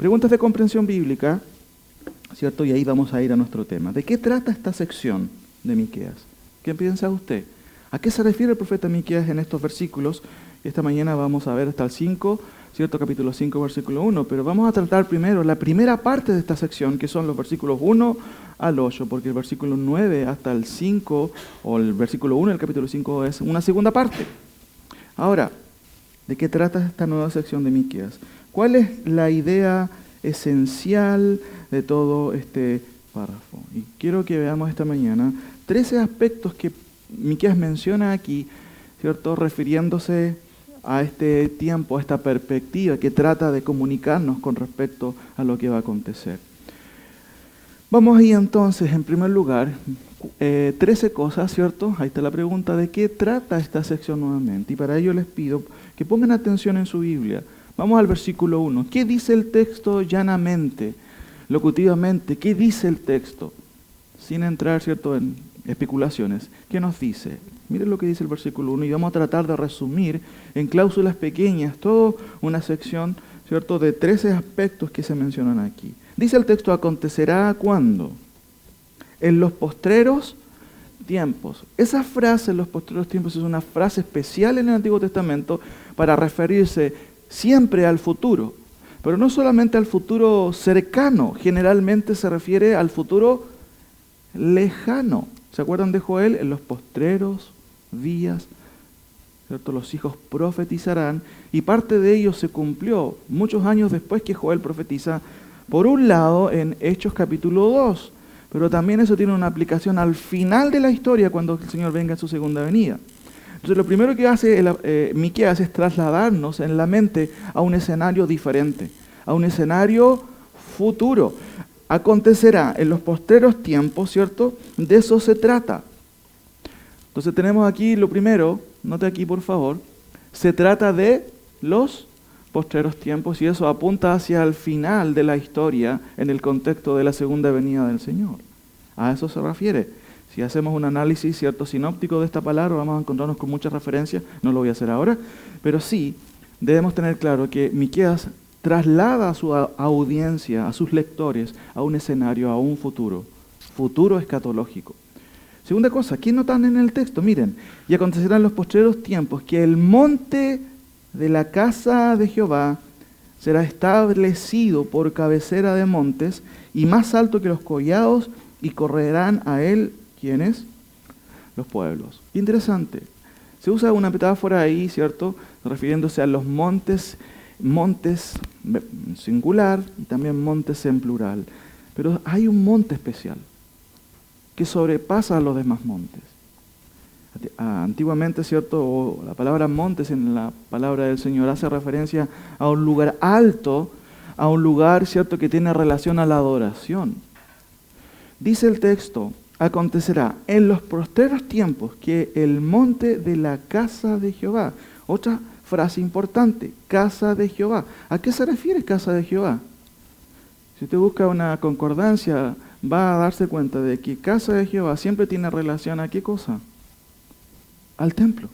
Preguntas de comprensión bíblica, ¿cierto? Y ahí vamos a ir a nuestro tema. ¿De qué trata esta sección de Miqueas? ¿Qué piensa usted? ¿A qué se refiere el profeta Miqueas en estos versículos? Esta mañana vamos a ver hasta el 5, ¿cierto? Capítulo 5, versículo 1, pero vamos a tratar primero la primera parte de esta sección, que son los versículos 1 al 8, porque el versículo 9 hasta el 5, o el versículo 1 del capítulo 5 es una segunda parte. Ahora, ¿de qué trata esta nueva sección de Miqueas? ¿Cuál es la idea esencial de todo este párrafo? Y quiero que veamos esta mañana 13 aspectos que Miqueas menciona aquí, ¿cierto? Refiriéndose a este tiempo, a esta perspectiva que trata de comunicarnos con respecto a lo que va a acontecer. Vamos ahí entonces, en primer lugar, 13 cosas, ¿cierto? Ahí está la pregunta, ¿de qué trata esta sección nuevamente? Y para ello les pido que pongan atención en su Biblia. Vamos al versículo 1. ¿Qué dice el texto llanamente, locutivamente? ¿Qué dice el texto? Sin entrar, ¿cierto?, en especulaciones. ¿Qué nos dice? Miren lo que dice el versículo 1 y vamos a tratar de resumir en cláusulas pequeñas toda una sección, ¿cierto?, de 13 aspectos que se mencionan aquí. Dice el texto, acontecerá ¿cuándo? En los postreros tiempos. Esa frase, en los postreros tiempos, es una frase especial en el Antiguo Testamento para referirse siempre al futuro, pero no solamente al futuro cercano, generalmente se refiere al futuro lejano. ¿Se acuerdan de Joel? En los postreros días, ¿cierto?, los hijos profetizarán, y parte de ello se cumplió muchos años después que Joel profetiza, por un lado en Hechos capítulo 2, pero también eso tiene una aplicación al final de la historia cuando el Señor venga en su segunda venida. Entonces lo primero que hace Miqueas es trasladarnos en la mente a un escenario diferente, a un escenario futuro. Acontecerá en los postreros tiempos, ¿cierto? De eso se trata. Entonces tenemos aquí lo primero, note aquí por favor, se trata de los postreros tiempos y eso apunta hacia el final de la historia en el contexto de la segunda venida del Señor. A eso se refiere. Si hacemos un análisis, ¿cierto?, sinóptico de esta palabra, vamos a encontrarnos con muchas referencias, no lo voy a hacer ahora, pero sí debemos tener claro que Miqueas traslada a su audiencia, a sus lectores, a un escenario, a un futuro escatológico. Segunda cosa, ¿qué notan en el texto? Miren, y acontecerán en los postreros tiempos que el monte de la casa de Jehová será establecido por cabecera de montes y más alto que los collados y correrán a él, ¿quiénes? Los pueblos. Interesante. Se usa una metáfora ahí, ¿cierto?, refiriéndose a los montes singular y también montes en plural. Pero hay un monte especial que sobrepasa a los demás montes. Antiguamente, ¿cierto?, la palabra montes en la palabra del Señor hace referencia a un lugar alto, a un lugar, ¿cierto?, que tiene relación a la adoración. Dice el texto, acontecerá en los postreros tiempos que el monte de la casa de Jehová, otra frase importante, casa de Jehová. ¿A qué se refiere casa de Jehová? Si usted busca una concordancia, va a darse cuenta de que casa de Jehová siempre tiene relación ¿a qué cosa? Al templo.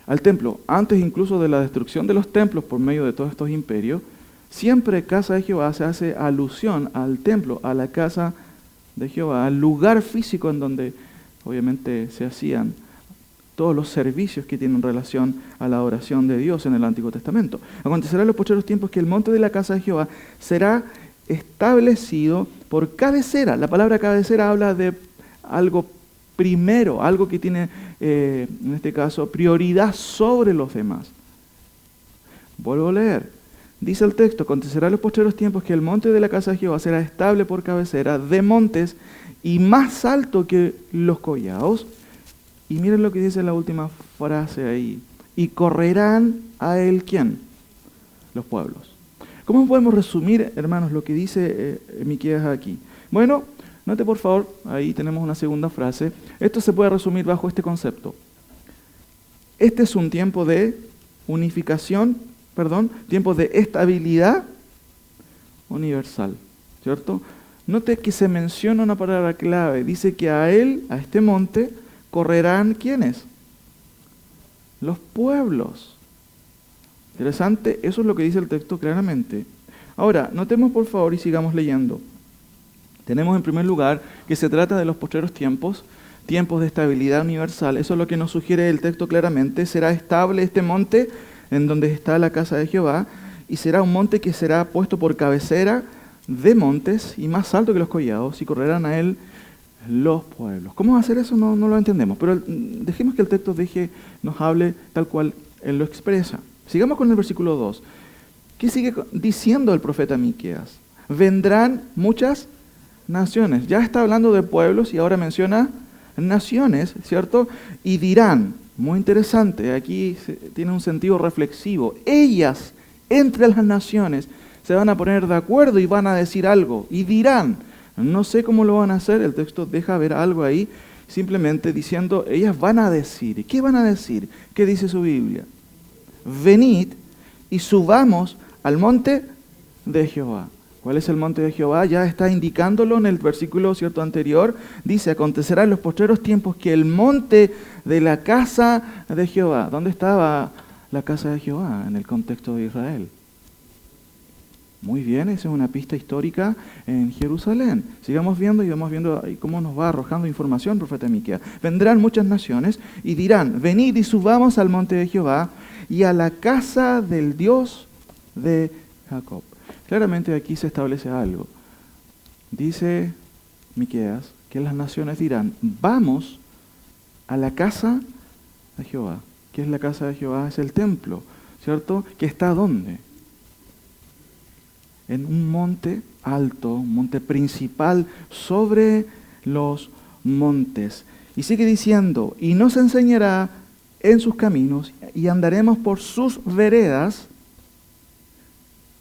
Al templo. Antes incluso de la destrucción de los templos por medio de todos estos imperios, siempre casa de Jehová se hace alusión al templo, a la casa de Jehová, al lugar físico en donde obviamente se hacían todos los servicios que tienen relación a la adoración de Dios en el Antiguo Testamento. Acontecerá en los postreros tiempos que el monte de la casa de Jehová será establecido por cabecera. La palabra cabecera habla de algo primero, algo que tiene, en este caso, prioridad sobre los demás. Vuelvo a leer. Dice el texto, acontecerá en los postreros tiempos que el monte de la casa de Jehová será estable por cabecera de montes y más alto que los collados. Y miren lo que dice la última frase ahí. Y correrán a él, ¿quién? Los pueblos. ¿Cómo podemos resumir, hermanos, lo que dice Miqueas aquí? Bueno, note por favor, ahí tenemos una segunda frase. Esto se puede resumir bajo este concepto. Este es un tiempo de tiempo de estabilidad universal, ¿cierto? Note que se menciona una palabra clave. Dice que a él, a este monte, correrán ¿quiénes? Los pueblos. Interesante, eso es lo que dice el texto claramente. Ahora, notemos por favor y sigamos leyendo. Tenemos en primer lugar que se trata de los postreros tiempos, tiempos de estabilidad universal. Eso es lo que nos sugiere el texto claramente. Será estable este monte en donde está la casa de Jehová, y será un monte que será puesto por cabecera de montes y más alto que los collados, y correrán a él los pueblos. ¿Cómo va a hacer eso? No lo entendemos, pero dejemos que el texto nos hable tal cual él lo expresa. Sigamos con el versículo 2. ¿Qué sigue diciendo el profeta Miqueas? Vendrán muchas naciones. Ya está hablando de pueblos y ahora menciona naciones, ¿cierto? Y dirán, muy interesante, aquí tiene un sentido reflexivo, ellas entre las naciones se van a poner de acuerdo y van a decir algo, y dirán, no sé cómo lo van a hacer, el texto deja ver algo ahí, simplemente diciendo, ellas van a decir. ¿Y qué van a decir? ¿Qué dice su Biblia? Venid y subamos al monte de Jehová. ¿Cuál es el monte de Jehová? Ya está indicándolo en el versículo cierto anterior. Dice, acontecerá en los postreros tiempos que el monte de la casa de Jehová. ¿Dónde estaba la casa de Jehová en el contexto de Israel? Muy bien, esa es una pista histórica en Jerusalén. Sigamos viendo y vamos viendo cómo nos va arrojando información, profeta Miqueas. Vendrán muchas naciones y dirán, venid y subamos al monte de Jehová y a la casa del Dios de Jacob. Claramente aquí se establece algo. Dice Miqueas que las naciones dirán, vamos a la casa de Jehová. ¿Qué es la casa de Jehová? Es el templo, ¿cierto? ¿Que está dónde? En un monte alto, un monte principal sobre los montes. Y sigue diciendo, y nos enseñará en sus caminos y andaremos por sus veredas,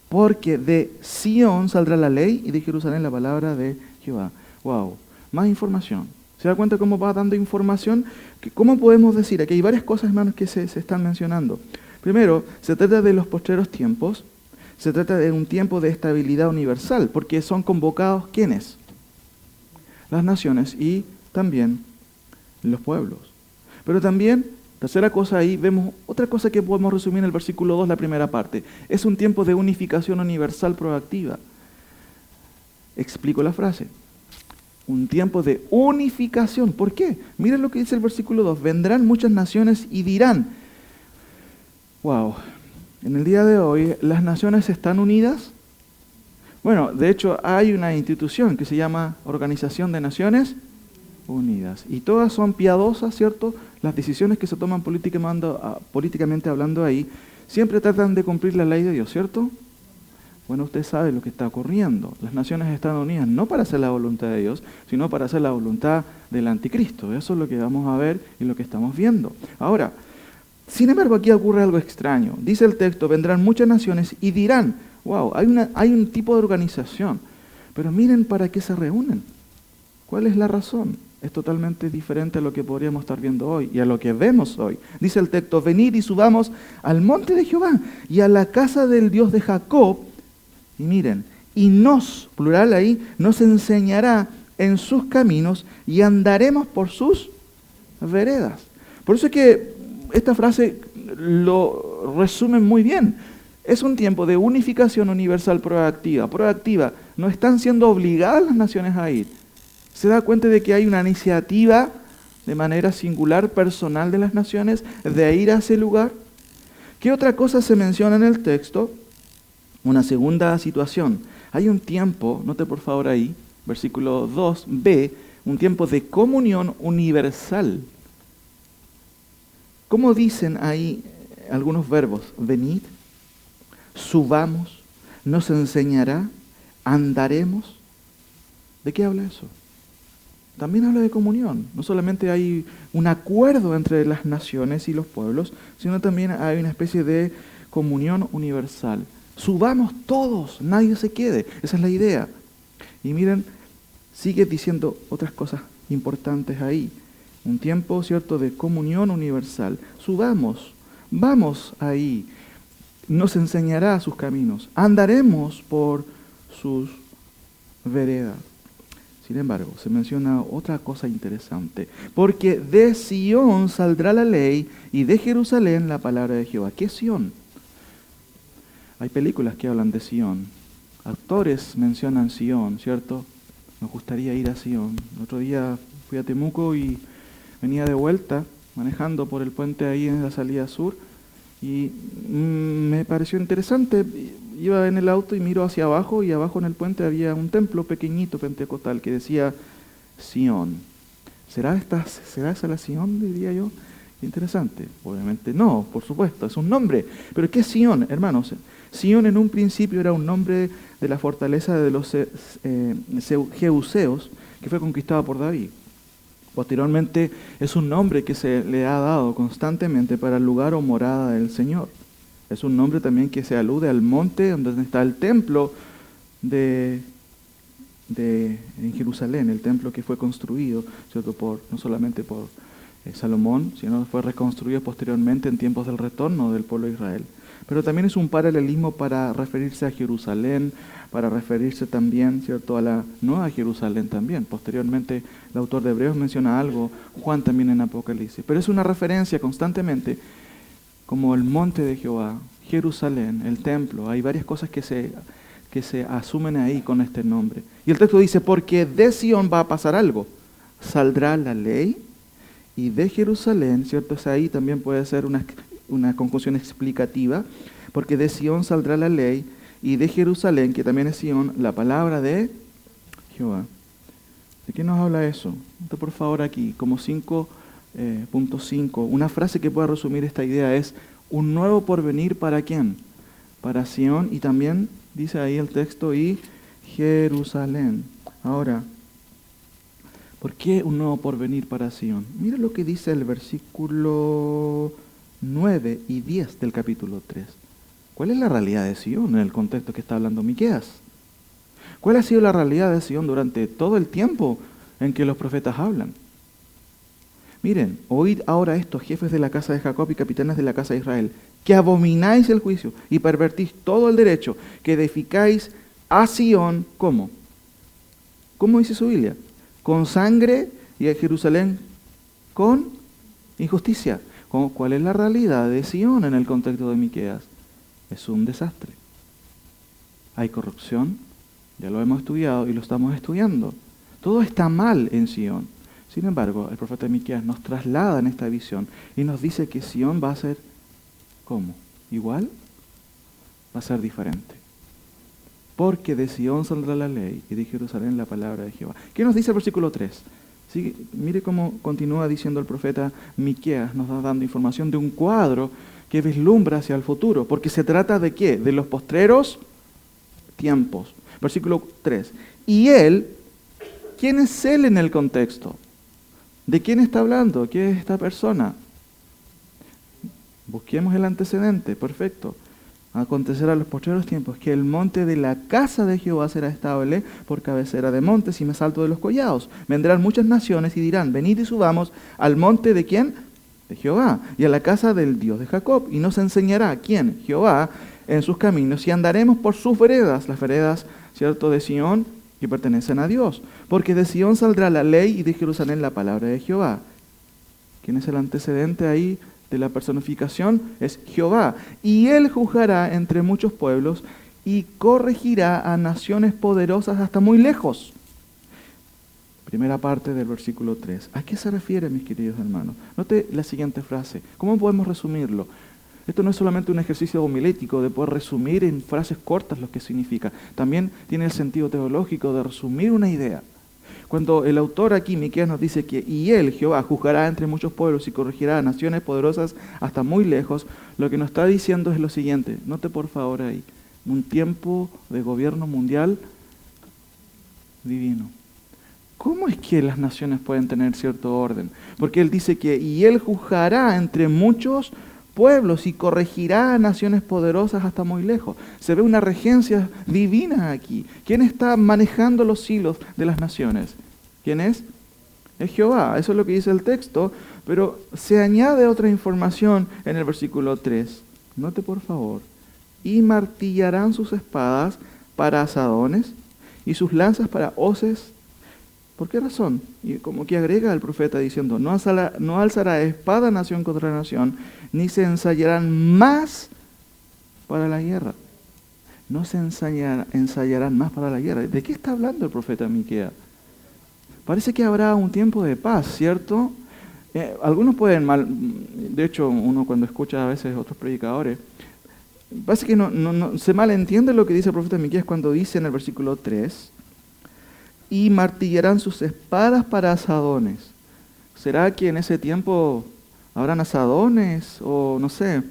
porque de Sión saldrá la ley y de Jerusalén la palabra de Jehová. Wow, más información. ¿Se da cuenta cómo va dando información? ¿Cómo podemos decir? Aquí hay varias cosas, hermanos, que se están mencionando. Primero, se trata de los postreros tiempos. Se trata de un tiempo de estabilidad universal, porque son convocados ¿quiénes? Las naciones y también los pueblos. Pero también, tercera cosa ahí, vemos otra cosa que podemos resumir en el versículo 2, la primera parte. Es un tiempo de unificación universal proactiva. Explico la frase. Un tiempo de unificación. ¿Por qué? Miren lo que dice el versículo 2. Vendrán muchas naciones y dirán. Wow. En el día de hoy, ¿las naciones están unidas? Bueno, de hecho hay una institución que se llama Organización de Naciones Unidas. Y todas son piadosas, ¿cierto? Las decisiones que se toman políticamente hablando ahí, siempre tratan de cumplir la ley de Dios, ¿cierto? Bueno, usted sabe lo que está ocurriendo. Las naciones están unidas no para hacer la voluntad de Dios, sino para hacer la voluntad del anticristo. Eso es lo que vamos a ver y lo que estamos viendo. Ahora, sin embargo, aquí ocurre algo extraño. Dice el texto, vendrán muchas naciones y dirán, wow, hay un tipo de organización, pero miren para qué se reúnen. ¿Cuál es la razón? Es totalmente diferente a lo que podríamos estar viendo hoy y a lo que vemos hoy. Dice el texto, venid y subamos al monte de Jehová y a la casa del Dios de Jacob, y miren, y nos, plural ahí, nos enseñará en sus caminos y andaremos por sus veredas. Por eso es que esta frase lo resume muy bien. Es un tiempo de unificación universal proactiva. Proactiva. No están siendo obligadas las naciones a ir. Se da cuenta de que hay una iniciativa de manera singular, personal de las naciones, de ir a ese lugar. ¿Qué otra cosa se menciona en el texto? Una segunda situación. Hay un tiempo, note por favor ahí, versículo 2b, un tiempo de comunión universal. ¿Cómo dicen ahí algunos verbos? Venid, subamos, nos enseñará, andaremos. ¿De qué habla eso? También habla de comunión. No solamente hay un acuerdo entre las naciones y los pueblos, sino también hay una especie de comunión universal. Subamos todos, nadie se quede. Esa es la idea. Y miren, sigue diciendo otras cosas importantes ahí. Un tiempo, ¿cierto?, de comunión universal. Subamos, vamos ahí. Nos enseñará sus caminos. Andaremos por sus veredas. Sin embargo, se menciona otra cosa interesante. Porque de Sión saldrá la ley y de Jerusalén la palabra de Jehová. ¿Qué es Sión? Hay películas que hablan de Sión. actores mencionan Sion, ¿cierto? Nos gustaría ir a Sion. El otro día fui a Temuco y venía de vuelta, manejando por el puente ahí en la salida sur, y me pareció interesante. Iba en el auto y miro hacia abajo, y abajo en el puente había un templo pequeñito pentecostal que decía Sion. ¿Será esa la Sion, diría yo? Interesante. Obviamente no, por supuesto, es un nombre. Pero ¿qué es Sion, hermanos? Sion en un principio era un nombre de la fortaleza de los Jebuseos, que fue conquistada por David. Posteriormente es un nombre que se le ha dado constantemente para el lugar o morada del Señor. Es un nombre también que se alude al monte donde está el templo en Jerusalén, el templo que fue construido, ¿cierto? No solamente por Salomón, sino fue reconstruido posteriormente en tiempos del retorno del pueblo de Israel. Pero también es un paralelismo para referirse a Jerusalén, para referirse también, ¿cierto?, a la Nueva Jerusalén también. Posteriormente el autor de Hebreos menciona algo, Juan también en Apocalipsis. Pero es una referencia constantemente como el monte de Jehová, Jerusalén, el templo. Hay varias cosas que se asumen ahí con este nombre. Y el texto dice, porque de Sion va a pasar algo. Saldrá la ley y de Jerusalén, ¿cierto? Es ahí también puede ser una conjunción explicativa, porque de Sion saldrá la ley y de Jerusalén, que también es Sion, la palabra de Jehová. ¿De qué nos habla eso? Esto por favor aquí, como 5.5. Una frase que pueda resumir esta idea es, un nuevo porvenir ¿para quién? Para Sion, y también dice ahí el texto, y Jerusalén. Ahora, ¿por qué un nuevo porvenir para Sion? Mira lo que dice el versículo 9 y 10 del capítulo 3. ¿Cuál es la realidad de Sion en el contexto que está hablando Miqueas? ¿Cuál ha sido la realidad de Sion durante todo el tiempo en que los profetas hablan? Miren, oíd ahora esto, jefes de la casa de Jacob y capitanes de la casa de Israel, que abomináis el juicio y pervertís todo el derecho, que edificáis a Sion, ¿cómo? ¿Cómo dice su Biblia? Con sangre, y a Jerusalén con injusticia. ¿Cuál es la realidad de Sion en el contexto de Miqueas? Es un desastre. Hay corrupción, ya lo hemos estudiado y lo estamos estudiando. Todo está mal en Sion. Sin embargo, el profeta Miqueas nos traslada en esta visión y nos dice que Sion va a ser, ¿cómo? ¿Igual? Va a ser diferente. Porque de Sion saldrá la ley y de Jerusalén la palabra de Jehová. ¿Qué nos dice el versículo 3? Sí, mire cómo continúa diciendo el profeta Miqueas, nos va dando información de un cuadro que vislumbra hacia el futuro, porque se trata de ¿qué? De los postreros tiempos. Versículo 3. Y él, ¿quién es él en el contexto? ¿De quién está hablando? ¿Qué es esta persona? Busquemos el antecedente, perfecto. Acontecerá en los postreros tiempos que el monte de la casa de Jehová será estable por cabecera de montes y más alto de los collados. Vendrán muchas naciones y dirán, venid y subamos al monte de ¿quién? De Jehová, y a la casa del Dios de Jacob. Y nos enseñará, ¿quién? Jehová, en sus caminos, y andaremos por sus veredas, las veredas, ¿cierto?, de Sion, que pertenecen a Dios. Porque de Sion saldrá la ley y de Jerusalén la palabra de Jehová. ¿Quién es el antecedente ahí de la personificación? Es Jehová. Y él juzgará entre muchos pueblos y corregirá a naciones poderosas hasta muy lejos. Primera parte del versículo 3. ¿A qué se refiere, mis queridos hermanos? Note la siguiente frase. ¿Cómo podemos resumirlo? Esto no es solamente un ejercicio homilético de poder resumir en frases cortas lo que significa. También tiene el sentido teológico de resumir una idea. Cuando el autor aquí, Miqueas, nos dice que y él, Jehová, juzgará entre muchos pueblos y corregirá a naciones poderosas hasta muy lejos, lo que nos está diciendo es lo siguiente. Note por favor ahí. Un tiempo de gobierno mundial divino. ¿Cómo es que las naciones pueden tener cierto orden? Porque él dice que y él juzgará entre muchos pueblos y corregirá a naciones poderosas hasta muy lejos. Se ve una regencia divina aquí. ¿Quién está manejando los hilos de las naciones? ¿Quién es? Es Jehová. Eso es lo que dice el texto, pero se añade otra información en el versículo 3. Note por favor. Y martillarán sus espadas para asadones y sus lanzas para hoces. ¿Por qué razón? Y como que agrega el profeta diciendo, no alzará espada nación contra nación, ni se ensayarán más para la guerra. no se ensayarán más para la guerra. ¿De qué está hablando el profeta Miqueas? Parece que habrá un tiempo de paz, ¿cierto? Algunos pueden de hecho uno cuando escucha a veces otros predicadores, parece que no se malentiende lo que dice el profeta Miqueas cuando dice en el versículo 3, y martillarán sus espadas para asadones. ¿Será que en ese tiempo habrán asadones? O no sé,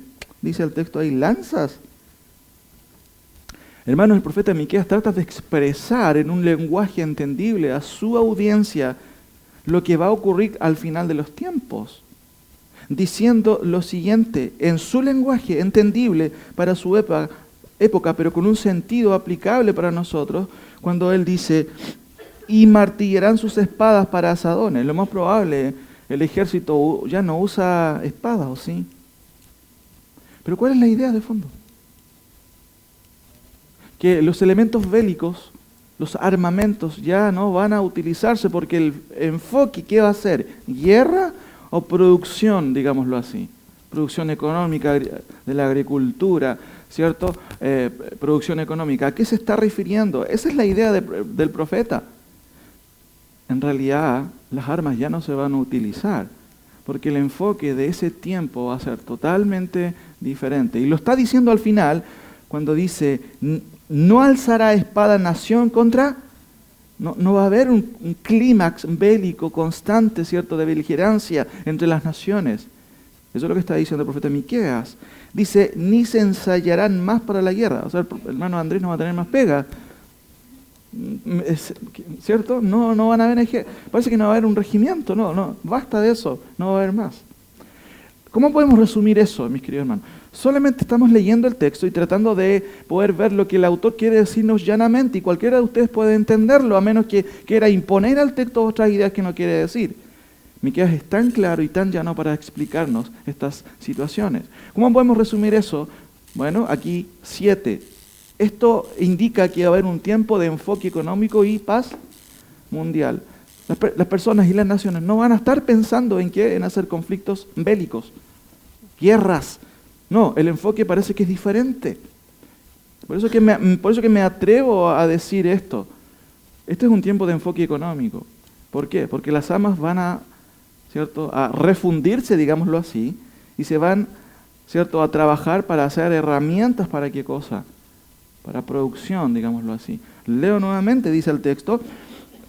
dice el texto ahí, lanzas. Hermanos, el profeta Miqueas trata de expresar en un lenguaje entendible a su audiencia lo que va a ocurrir al final de los tiempos, diciendo lo siguiente, en su lenguaje entendible para su época, pero con un sentido aplicable para nosotros, cuando él dice, y martillarán sus espadas para asadones. Lo más probable, el ejército ya no usa espadas, ¿o sí? Pero ¿cuál es la idea de fondo? Que los elementos bélicos, los armamentos ya no van a utilizarse porque el enfoque, ¿qué va a ser? ¿Guerra o producción, digámoslo así? Producción económica de la agricultura, ¿cierto? Producción económica. ¿A qué se está refiriendo? Esa es la idea del profeta. En realidad, las armas ya no se van a utilizar porque el enfoque de ese tiempo va a ser totalmente diferente. Y lo está diciendo al final cuando dice, no alzará espada nación contra... No va a haber un clímax bélico constante, ¿cierto?, de beligerancia entre las naciones. Eso es lo que está diciendo el profeta Miqueas. Dice, ni se ensayarán más para la guerra. O sea, el hermano Andrés no va a tener más pega. ¿Cierto? No van a haber... Parece que no va a haber un regimiento. No, basta de eso. No va a haber más. ¿Cómo podemos resumir eso, mis queridos hermanos? Solamente estamos leyendo el texto y tratando de poder ver lo que el autor quiere decirnos llanamente, y cualquiera de ustedes puede entenderlo, a menos que quiera imponer al texto otras ideas que no quiere decir. Miqueas es tan claro y tan llano para explicarnos estas situaciones. ¿Cómo podemos resumir eso? Bueno, aquí 7. Esto indica que va a haber un tiempo de enfoque económico y paz mundial. Las personas y las naciones no van a estar pensando en qué, en hacer conflictos bélicos, guerras. No, el enfoque parece que es diferente. Por eso que me atrevo a decir esto. Este es un tiempo de enfoque económico. ¿Por qué? Porque las armas van a, ¿cierto?, a refundirse, digámoslo así, y se van, ¿cierto?, a trabajar para hacer herramientas. ¿Para qué cosa? Para producción, digámoslo así. Leo nuevamente, dice el texto,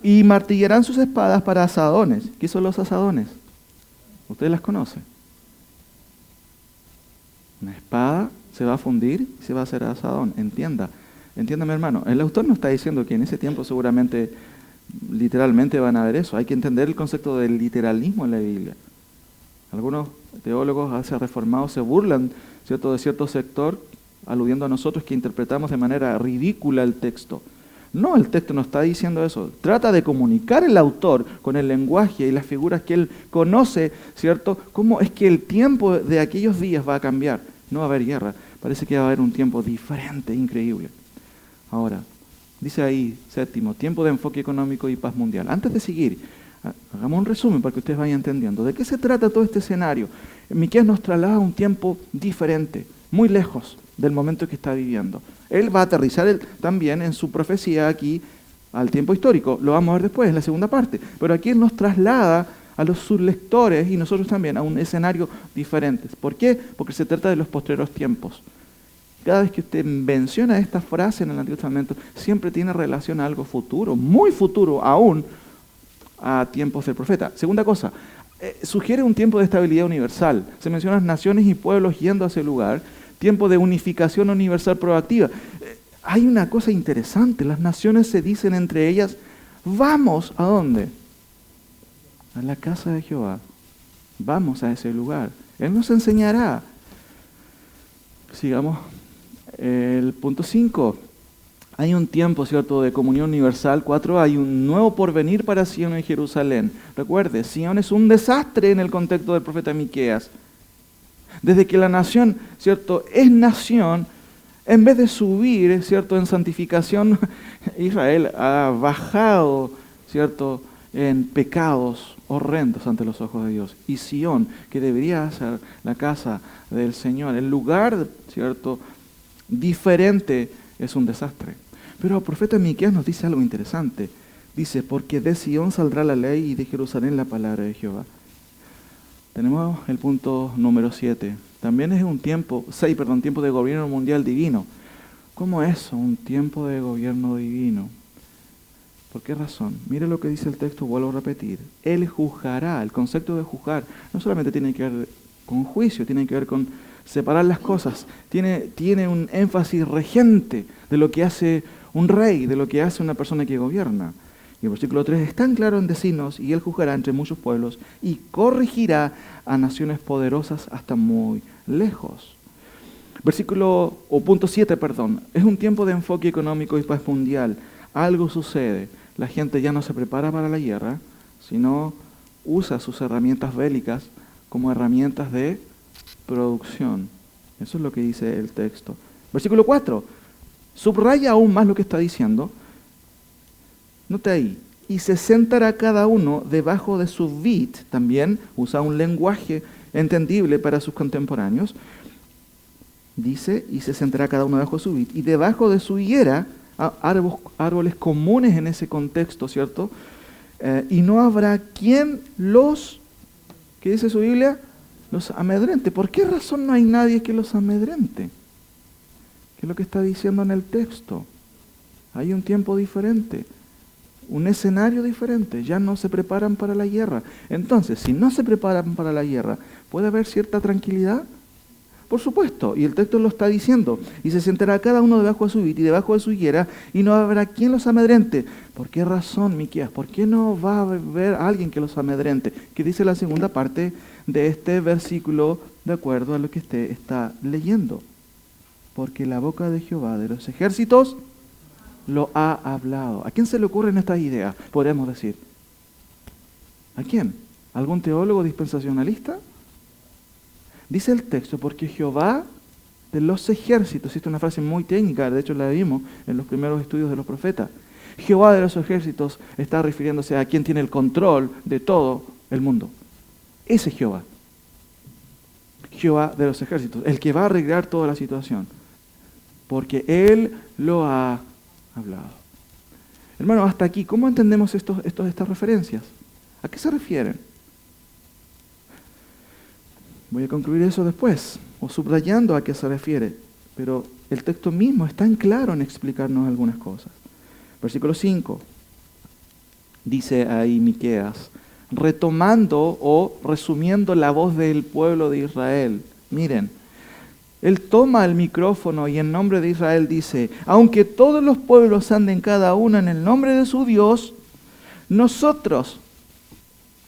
y martillarán sus espadas para asadones. ¿Qué son los asadones? Ustedes las conocen. Una espada se va a fundir y se va a hacer asadón. Entiéndame, hermano. El autor no está diciendo que en ese tiempo seguramente, literalmente van a ver eso. Hay que entender el concepto del literalismo en la Biblia. Algunos teólogos hace reformados se burlan, ¿cierto?, de cierto sector, aludiendo a nosotros que interpretamos de manera ridícula el texto. No, el texto no está diciendo eso. Trata de comunicar el autor con el lenguaje y las figuras que él conoce, ¿cierto?, cómo es que el tiempo de aquellos días va a cambiar. No va a haber guerra. Parece que va a haber un tiempo diferente, increíble. Ahora, dice ahí, 7, tiempo de enfoque económico y paz mundial. Antes de seguir, hagamos un resumen para que ustedes vayan entendiendo. ¿De qué se trata todo este escenario? Miqueas nos traslada a un tiempo diferente, muy lejos del momento que está viviendo. Él va a aterrizar también en su profecía aquí al tiempo histórico. Lo vamos a ver después, en la segunda parte. Pero aquí él nos traslada a sus lectores y nosotros también a un escenario diferente. ¿Por qué? Porque se trata de los postreros tiempos. Cada vez que usted menciona esta frase en el Antiguo Testamento, siempre tiene relación a algo futuro, muy futuro aún, a tiempos del profeta. Segunda cosa, sugiere un tiempo de estabilidad universal. Se mencionan naciones y pueblos yendo a ese lugar. Tiempo de unificación universal proactiva. Hay una cosa interesante, las naciones se dicen entre ellas, vamos, ¿a dónde? A la casa de Jehová. Vamos a ese lugar. Él nos enseñará. Sigamos. El punto 5. Hay un tiempo, ¿cierto?, de comunión universal. 4. Hay un nuevo porvenir para Sion y Jerusalén. Recuerde, Sion es un desastre en el contexto del profeta Miqueas. Desde que la nación, ¿cierto?, es nación, en vez de subir, ¿cierto?, en santificación, Israel ha bajado, ¿cierto?, en pecados horrendos ante los ojos de Dios. Y Sion, que debería ser la casa del Señor, el lugar, ¿cierto?, diferente es un desastre. Pero el profeta Miqueas nos dice algo interesante. Dice, porque de Sion saldrá la ley y de Jerusalén la palabra de Jehová. Tenemos el punto número 7. También es un tiempo de gobierno mundial divino. ¿Cómo es un tiempo de gobierno divino? ¿Por qué razón? Mire lo que dice el texto, vuelvo a repetir. Él juzgará. El concepto de juzgar no solamente tiene que ver con juicio, tiene que ver con separar las cosas. Tiene un énfasis regente de lo que hace un rey, de lo que hace una persona que gobierna. Y el versículo 3 es tan claro en decirnos, y él juzgará entre muchos pueblos y corregirá a naciones poderosas hasta muy lejos. Punto 7, es un tiempo de enfoque económico y paz mundial. Algo sucede. La gente ya no se prepara para la guerra, sino usa sus herramientas bélicas como herramientas de producción. Eso es lo que dice el texto. Versículo 4. Subraya aún más lo que está diciendo. Note ahí. Y se sentará cada uno debajo de su vid. También usa un lenguaje entendible para sus contemporáneos. Dice, y se sentará cada uno debajo de su vid. Y debajo de su higuera, árboles comunes en ese contexto, ¿cierto? Y no habrá quien ¿qué dice su Biblia? Los amedrente. ¿Por qué razón no hay nadie que los amedrente? ¿Qué es lo que está diciendo en el texto? Hay un tiempo diferente, un escenario diferente, ya no se preparan para la guerra. Entonces, si no se preparan para la guerra, ¿puede haber cierta tranquilidad? Por supuesto, y el texto lo está diciendo, y se sentará cada uno debajo de su vid y debajo de su higuera, y no habrá quien los amedrente. ¿Por qué razón, Miqueas? ¿Por qué no va a haber alguien que los amedrente? ¿Qué dice la segunda parte de este versículo de acuerdo a lo que usted está leyendo? Porque la boca de Jehová de los ejércitos lo ha hablado. ¿A quién se le ocurren estas ideas? Podemos decir. ¿A quién? ¿Algún teólogo dispensacionalista? Dice el texto, porque Jehová de los ejércitos, esta es una frase muy técnica, de hecho la vimos en los primeros estudios de los profetas. Jehová de los ejércitos está refiriéndose a quien tiene el control de todo el mundo. Ese es Jehová. Jehová de los ejércitos, el que va a arreglar toda la situación. Porque Él lo ha hablado. Hermano, hasta aquí, ¿cómo entendemos estas referencias? ¿A qué se refieren? Voy a concluir eso después, o subrayando a qué se refiere, pero el texto mismo es tan claro en explicarnos algunas cosas. Versículo 5, dice ahí Miqueas, retomando o resumiendo la voz del pueblo de Israel. Miren, él toma el micrófono y en nombre de Israel dice, aunque todos los pueblos anden cada uno en el nombre de su Dios, nosotros,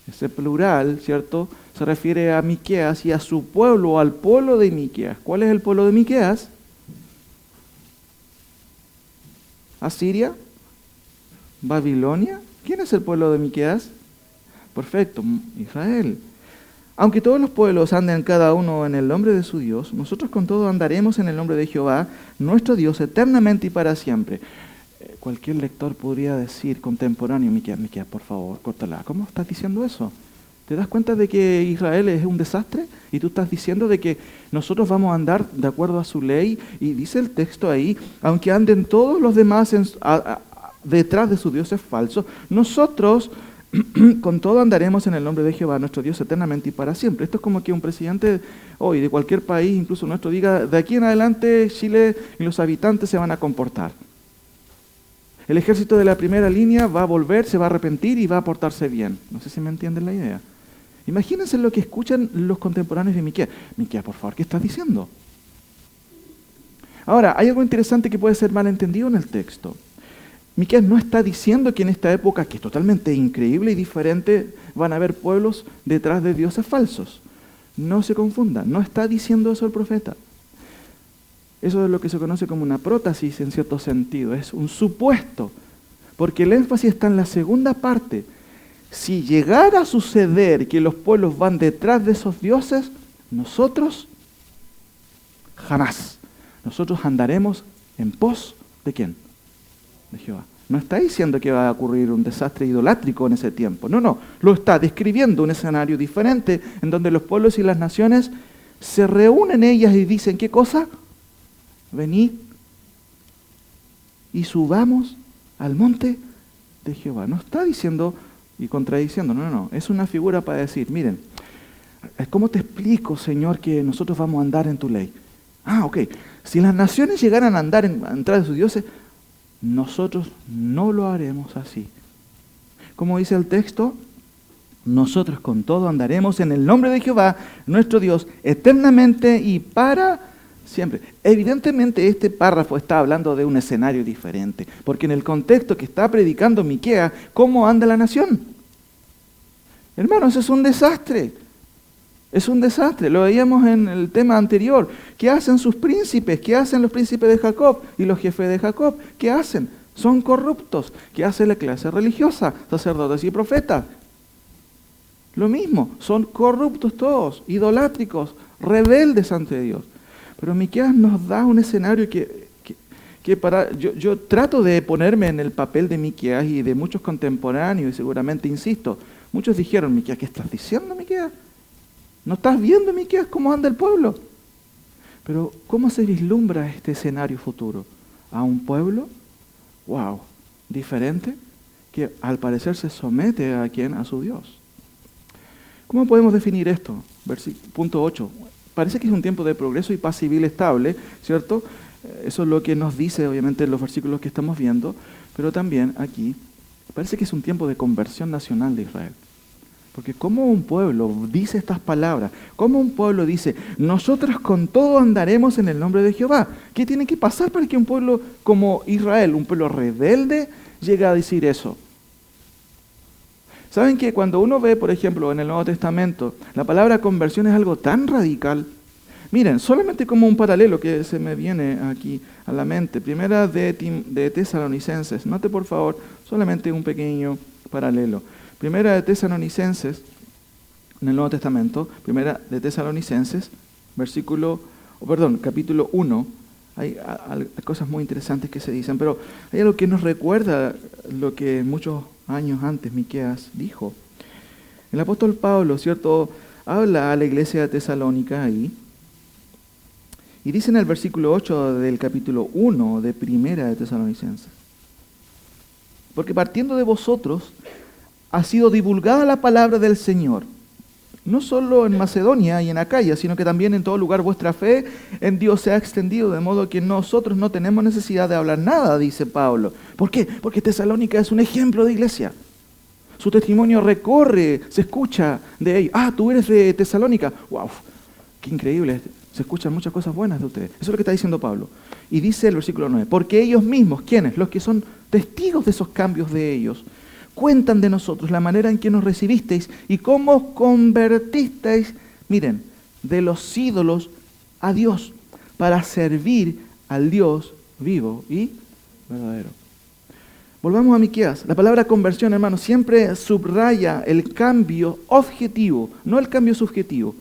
ese plural, ¿cierto?, se refiere a Miqueas y a su pueblo, al pueblo de Miqueas. ¿Cuál es el pueblo de Miqueas? ¿Asiria? ¿Babilonia? ¿Quién es el pueblo de Miqueas? Perfecto, Israel. Aunque todos los pueblos anden cada uno en el nombre de su Dios, nosotros con todo andaremos en el nombre de Jehová, nuestro Dios, eternamente y para siempre. Cualquier lector podría decir, contemporáneo, Miqueas, por favor, córtala. ¿Cómo estás diciendo eso? ¿Te das cuenta de que Israel es un desastre? Y tú estás diciendo de que nosotros vamos a andar de acuerdo a su ley. Y dice el texto ahí, aunque anden todos los demás detrás de sus dioses falsos, nosotros con todo andaremos en el nombre de Jehová, nuestro Dios, eternamente y para siempre. Esto es como que un presidente hoy de cualquier país, incluso nuestro, diga, de aquí en adelante Chile y los habitantes se van a comportar. El ejército de la primera línea va a volver, se va a arrepentir y va a portarse bien. No sé si me entienden la idea. Imagínense lo que escuchan los contemporáneos de Miqueas. Miqueas, por favor, ¿qué estás diciendo? Ahora, hay algo interesante que puede ser malentendido en el texto. Miqueas no está diciendo que en esta época, que es totalmente increíble y diferente, van a haber pueblos detrás de dioses falsos. No se confunda, no está diciendo eso el profeta. Eso es lo que se conoce como una prótesis en cierto sentido, es un supuesto, porque el énfasis está en la segunda parte. Si llegara a suceder que los pueblos van detrás de esos dioses, nosotros jamás. Nosotros andaremos en pos ¿de quién? De Jehová. No está diciendo que va a ocurrir un desastre idolátrico en ese tiempo. No. Lo está describiendo un escenario diferente en donde los pueblos y las naciones se reúnen ellas y dicen, ¿qué cosa? Venid y subamos al monte de Jehová. No está diciendo y contradiciendo, no. Es una figura para decir, miren, ¿cómo te explico, Señor, que nosotros vamos a andar en tu ley? Ok. Si las naciones llegaran a andar en tras de sus dioses, nosotros no lo haremos así. Como dice el texto, nosotros con todo andaremos en el nombre de Jehová, nuestro Dios, eternamente y para siempre. Evidentemente este párrafo está hablando de un escenario diferente, porque en el contexto que está predicando Miqueas, ¿cómo anda la nación? Hermanos, es un desastre. Es un desastre, lo veíamos en el tema anterior. ¿Qué hacen sus príncipes? ¿Qué hacen los príncipes de Jacob y los jefes de Jacob? ¿Qué hacen? Son corruptos. ¿Qué hace la clase religiosa? Sacerdotes y profetas. Lo mismo, son corruptos todos, idolátricos, rebeldes ante Dios. Pero Miqueas nos da un escenario que yo trato de ponerme en el papel de Miqueas y de muchos contemporáneos, y seguramente, insisto, muchos dijeron, Miqueas, ¿qué estás diciendo, Miqueas? ¿No estás viendo, Miqueas, cómo anda el pueblo? Pero, ¿cómo se vislumbra este escenario futuro? A un pueblo, diferente, que al parecer se somete ¿a quién? A su Dios. ¿Cómo podemos definir esto? Punto 8. Parece que es un tiempo de progreso y paz civil estable, ¿cierto? Eso es lo que nos dice, obviamente, en los versículos que estamos viendo, pero también aquí parece que es un tiempo de conversión nacional de Israel. Porque ¿cómo un pueblo dice estas palabras? ¿Cómo un pueblo dice, nosotros con todo andaremos en el nombre de Jehová? ¿Qué tiene que pasar para que un pueblo como Israel, un pueblo rebelde, llegue a decir eso? ¿Saben que cuando uno ve, por ejemplo, en el Nuevo Testamento, la palabra conversión es algo tan radical? Miren, solamente como un paralelo que se me viene aquí a la mente. Primera de Tesalonicenses. Note, por favor, solamente un pequeño paralelo. Primera de Tesalonicenses, en el Nuevo Testamento, Primera de Tesalonicenses, capítulo 1, hay cosas muy interesantes que se dicen, pero hay algo que nos recuerda lo que muchos años antes Miqueas dijo. El apóstol Pablo, ¿cierto?, habla a la iglesia de Tesalónica ahí, y dice en el versículo 8 del capítulo 1 de Primera de Tesalonicenses, porque partiendo de vosotros ha sido divulgada la palabra del Señor, no solo en Macedonia y en Acaya, sino que también en todo lugar vuestra fe en Dios se ha extendido, de modo que nosotros no tenemos necesidad de hablar nada, dice Pablo. ¿Por qué? Porque Tesalónica es un ejemplo de iglesia. Su testimonio recorre, se escucha de ellos. Tú eres de Tesalónica. ¡Wow! ¡Qué increíble! Se escuchan muchas cosas buenas de ustedes. Eso es lo que está diciendo Pablo. Y dice el versículo 9, porque ellos mismos, ¿quiénes? Los que son testigos de esos cambios de ellos, cuentan de nosotros la manera en que nos recibisteis y cómo convertisteis, miren, de los ídolos a Dios, para servir al Dios vivo y verdadero. Volvamos a Miqueas. La palabra conversión, hermanos, siempre subraya el cambio objetivo, no el cambio subjetivo.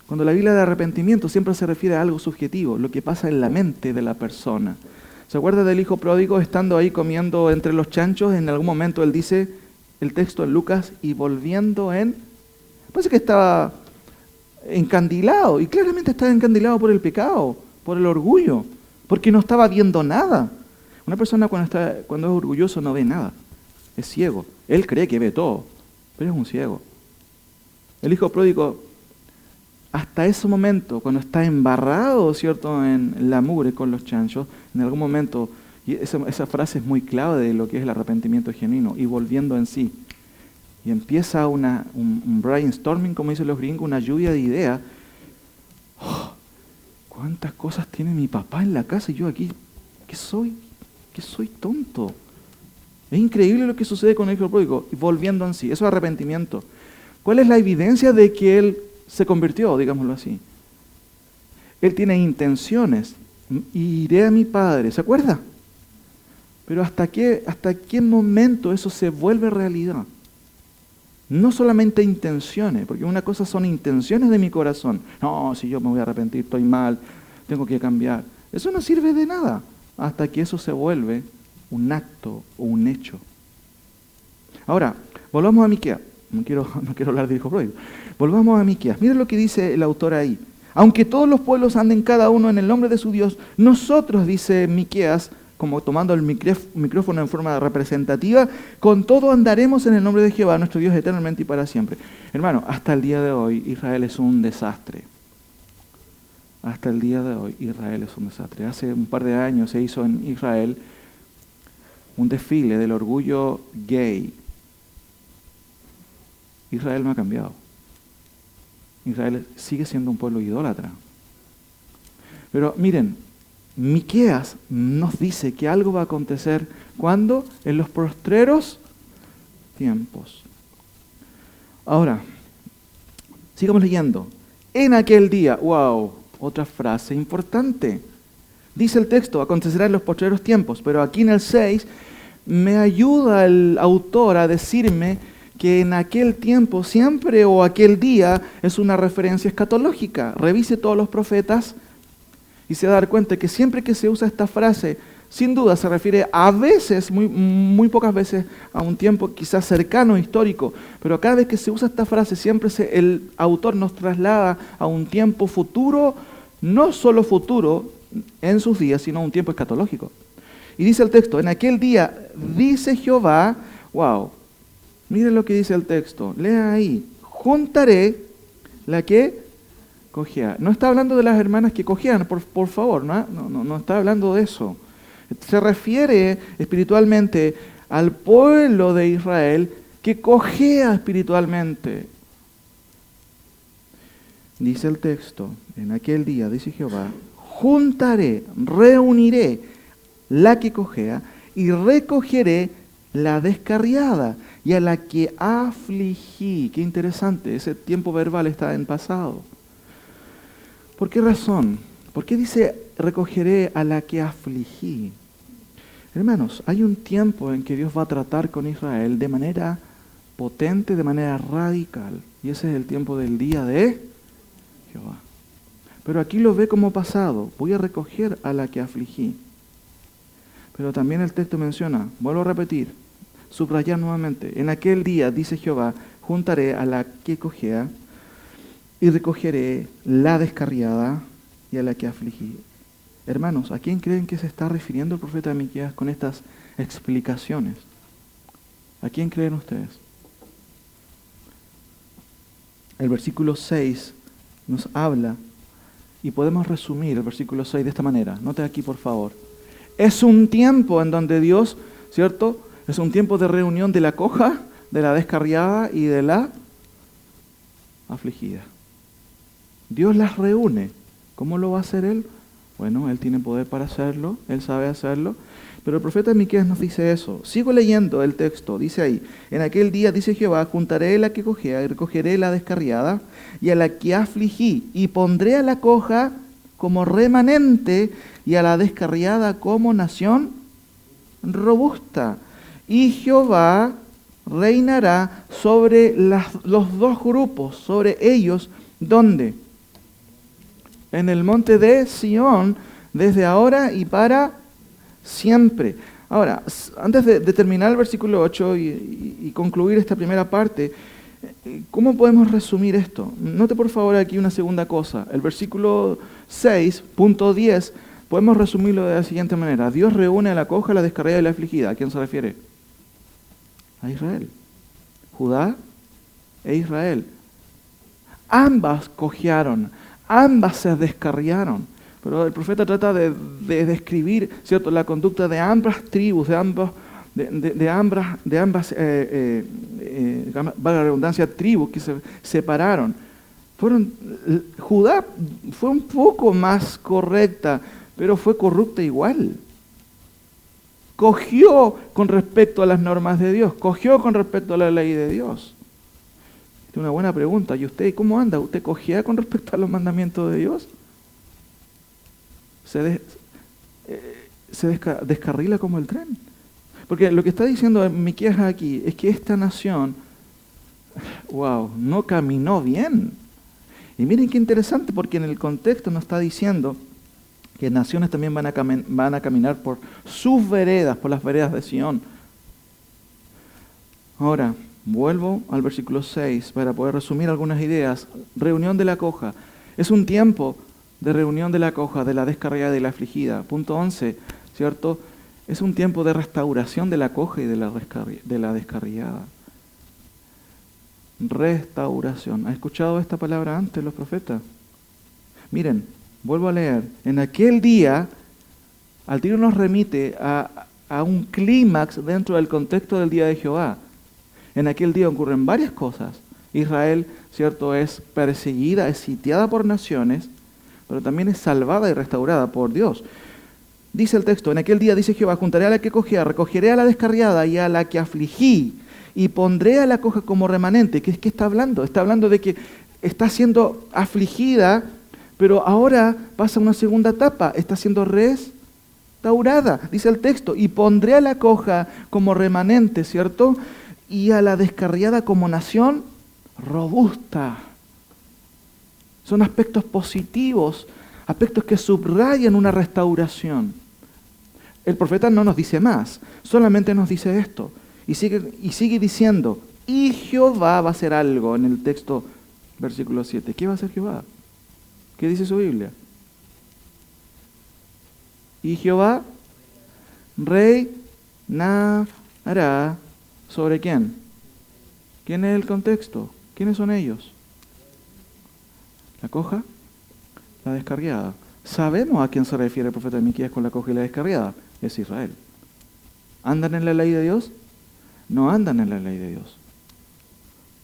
Cuando la Biblia de arrepentimiento siempre se refiere a algo subjetivo, lo que pasa en la mente de la persona. ¿Se acuerda del hijo pródigo estando ahí comiendo entre los chanchos? En algún momento él dice, el texto en Lucas, y volviendo parece que estaba encandilado, y claramente estaba encandilado por el pecado, por el orgullo, porque no estaba viendo nada. Una persona cuando es orgulloso no ve nada, es ciego. Él cree que ve todo, pero es un ciego. El hijo pródigo, hasta ese momento, cuando está embarrado, ¿cierto?, en la mugre con los chanchos, en algún momento, y esa frase es muy clave de lo que es el arrepentimiento genuino, y volviendo en sí. Y empieza un brainstorming, como dicen los gringos, una lluvia de ideas. ¿Cuántas cosas tiene mi papá en la casa y yo aquí? ¿Qué soy tonto? Es increíble lo que sucede con el hijo pródigo, y volviendo en sí. Eso es arrepentimiento. ¿Cuál es la evidencia de que él se convirtió, digámoslo así? Él tiene intenciones. Iré a mi padre, ¿se acuerda? Pero ¿hasta qué momento eso se vuelve realidad? No solamente intenciones, porque una cosa son intenciones de mi corazón. No, si yo me voy a arrepentir, estoy mal, tengo que cambiar. Eso no sirve de nada hasta que eso se vuelve un acto o un hecho. Ahora, volvamos a Miqueas. No quiero hablar de hijo pródigo. Volvamos a Miqueas. Mira lo que dice el autor ahí. Aunque todos los pueblos anden cada uno en el nombre de su Dios, nosotros, dice Miqueas, como tomando el micrófono en forma representativa, con todo andaremos en el nombre de Jehová, nuestro Dios, eternamente y para siempre. Hermano, hasta el día de hoy Israel es un desastre. Hasta el día de hoy Israel es un desastre. Hace un par de años se hizo en Israel un desfile del orgullo gay. Israel no ha cambiado. Israel sigue siendo un pueblo idólatra. Pero miren, Miqueas nos dice que algo va a acontecer cuando en los postreros tiempos. Ahora, sigamos leyendo. En aquel día, wow, otra frase importante. Dice el texto, acontecerá en los postreros tiempos, pero aquí en el 6 me ayuda el autor a decirme que en aquel tiempo siempre o aquel día es una referencia escatológica. Revise todos los profetas y se va a dar cuenta que siempre que se usa esta frase, sin duda se refiere a veces, muy pocas veces, a un tiempo quizás cercano, histórico, pero cada vez que se usa esta frase siempre el autor nos traslada a un tiempo futuro, no solo futuro en sus días, sino un tiempo escatológico. Y dice el texto, en aquel día dice Jehová, wow, miren lo que dice el texto, lea ahí, juntaré la que cojea. No está hablando de las hermanas que cogían, por favor, no está hablando de eso. Se refiere espiritualmente al pueblo de Israel que cojea espiritualmente. Dice el texto, en aquel día, dice Jehová, juntaré, reuniré la que cojea y recogeré la descarriada y a la que afligí. Qué interesante, ese tiempo verbal está en pasado. ¿Por qué razón? ¿Por qué dice recogeré a la que afligí? Hermanos, hay un tiempo en que Dios va a tratar con Israel de manera potente, de manera radical. Y ese es el tiempo del día de Jehová. Pero aquí lo ve como pasado. Voy a recoger a la que afligí. Pero también el texto menciona, vuelvo a repetir, subrayar nuevamente, en aquel día, dice Jehová, juntaré a la que cojea y recogeré la descarriada y a la que afligí. Hermanos, ¿a quién creen que se está refiriendo el profeta Miqueas con estas explicaciones? ¿A quién creen ustedes? El versículo 6 nos habla, y podemos resumir el versículo 6 de esta manera. Note aquí, por favor. Es un tiempo en donde Dios, ¿cierto? Es un tiempo de reunión de la coja, de la descarriada y de la afligida. Dios las reúne. ¿Cómo lo va a hacer Él? Bueno, Él tiene poder para hacerlo, Él sabe hacerlo, pero el profeta Miqueas nos dice eso. Sigo leyendo el texto, dice ahí, en aquel día, dice Jehová, juntaré la que cojea y recogeré la descarriada y a la que afligí, y pondré a la coja como remanente y a la descarriada como nación robusta. Y Jehová reinará sobre los dos grupos, sobre ellos, ¿dónde? En el monte de Sión, desde ahora y para siempre. Ahora, antes de terminar el versículo 8 y concluir esta primera parte, ¿cómo podemos resumir esto? Note por favor aquí una segunda cosa. El versículo 6.10, podemos resumirlo de la siguiente manera. Dios reúne a la coja, la descarriada y la afligida. ¿A quién se refiere? A Israel. Judá e Israel. Ambas cojearon. Ambas se descarriaron, pero el profeta trata de describir, ¿cierto?, la conducta de ambas tribus, de ambas, valga la redundancia, tribus que se separaron. Judá fue un poco más correcta, pero fue corrupta igual. Cogió con respecto a las normas de Dios, cogió con respecto a la ley de Dios. Es una buena pregunta. ¿Y usted cómo anda? ¿Usted cojea con respecto a los mandamientos de Dios? ¿Se descarrila como el tren? Porque lo que está diciendo Miqueas aquí es que esta nación, wow, no caminó bien. Y miren qué interesante, porque en el contexto nos está diciendo que naciones también van a caminar por sus veredas, por las veredas de Sión. Ahora, vuelvo al versículo 6 para poder resumir algunas ideas. Reunión de la coja. Es un tiempo de reunión de la coja, de la descarriada y la afligida. Punto 11, ¿cierto? Es un tiempo de restauración de la coja y de la descarriada. Restauración. ¿Ha escuchado esta palabra antes los profetas? Miren, vuelvo a leer. En aquel día, al tiro nos remite a un clímax dentro del contexto del día de Jehová. En aquel día ocurren varias cosas. Israel, cierto, es perseguida, es sitiada por naciones, pero también es salvada y restaurada por Dios. Dice el texto, en aquel día dice Jehová, juntaré a la que cojea, recogeré a la descarriada y a la que afligí, y pondré a la coja como remanente. ¿Qué está hablando? Está hablando de que está siendo afligida, pero ahora pasa una segunda etapa, está siendo restaurada. Dice el texto, y pondré a la coja como remanente, ¿cierto? Y a la descarriada como nación robusta. Son aspectos positivos, aspectos que subrayan una restauración. El profeta no nos dice más, solamente nos dice esto. Y sigue diciendo, y Jehová va a hacer algo en el texto, versículo 7. ¿Qué va a hacer Jehová? ¿Qué dice su Biblia? Y Jehová reinará ¿sobre quién? ¿Quién es el contexto? ¿Quiénes son ellos? La coja, la descarriada. Sabemos a quién se refiere el profeta Miqueas con la coja y la descarriada. Es Israel. ¿Andan en la ley de Dios? No andan en la ley de Dios.